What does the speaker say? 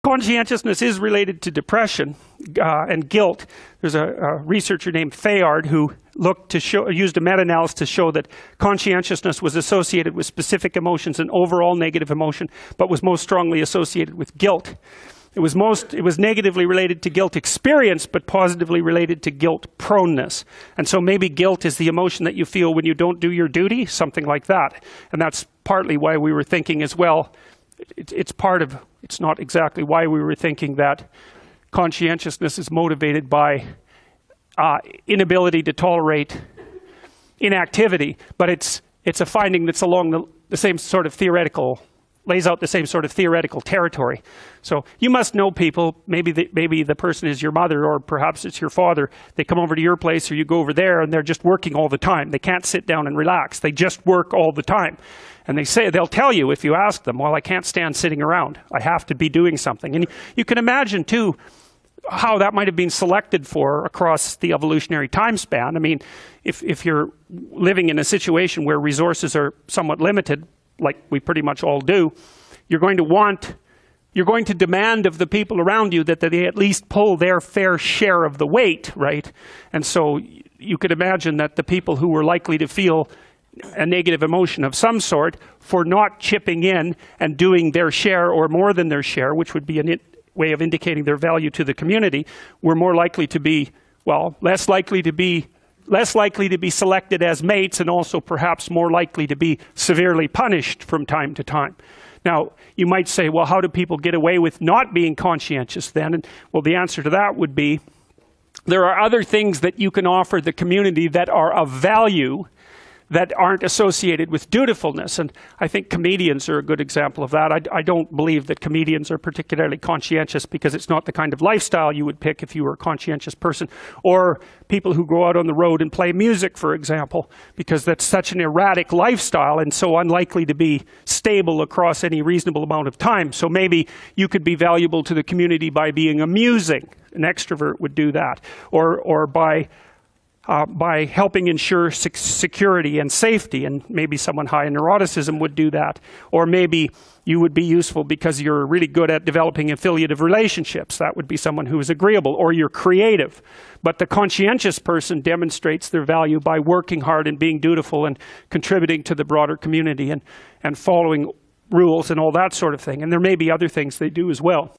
Conscientiousness is related to depression and guilt. There's a researcher named Fayard who used a meta-analysis to show that conscientiousness was associated with specific emotions and overall negative emotion, but was most strongly associated with guilt. It was negatively related to guilt experience, but positively related to guilt proneness. And so maybe guilt is the emotion that you feel when you don't do your duty, something like that. And that's partly why we were thinking as well, it's not exactly why we were thinking that conscientiousness is motivated by inability to tolerate inactivity, but it's a finding that's along the same sort of theoretical, lays out the same sort of theoretical territory. So you must know people, maybe the person is your mother, or perhaps it's your father. They come over to your place or you go over there and they're just working all the time. They can't sit down and relax. They just work all the time. And they'll tell you if you ask them, well, I can't stand sitting around. I have to be doing something. And you can imagine too how that might have been selected for across the evolutionary time span. I mean, if you're living in a situation where resources are somewhat limited, like we pretty much all do, you're going to demand of the people around you that they at least pull their fair share of the weight, right? And so you could imagine that the people who were likely to feel a negative emotion of some sort for not chipping in and doing their share or more than their share, which would be a way of indicating their value to the community, were more likely to be, well, less likely to be selected as mates, and also perhaps more likely to be severely punished from time to time. Now, you might say, well, how do people get away with not being conscientious then? And well, the answer to that would be, there are other things that you can offer the community that are of value that aren't associated with dutifulness. And I think comedians are a good example of that. I don't believe that comedians are particularly conscientious, because it's not the kind of lifestyle you would pick if you were a conscientious person. Or people who go out on the road and play music, for example, because that's such an erratic lifestyle and so unlikely to be stable across any reasonable amount of time. So maybe you could be valuable to the community by being amusing. An extrovert would do that. Or by helping ensure security and safety, and maybe someone high in neuroticism would do that. Or maybe you would be useful because you're really good at developing affiliative relationships. That would be someone who is agreeable. Or you're creative. But the conscientious person demonstrates their value by working hard and being dutiful and contributing to the broader community and following rules and all that sort of thing. And there may be other things they do as well.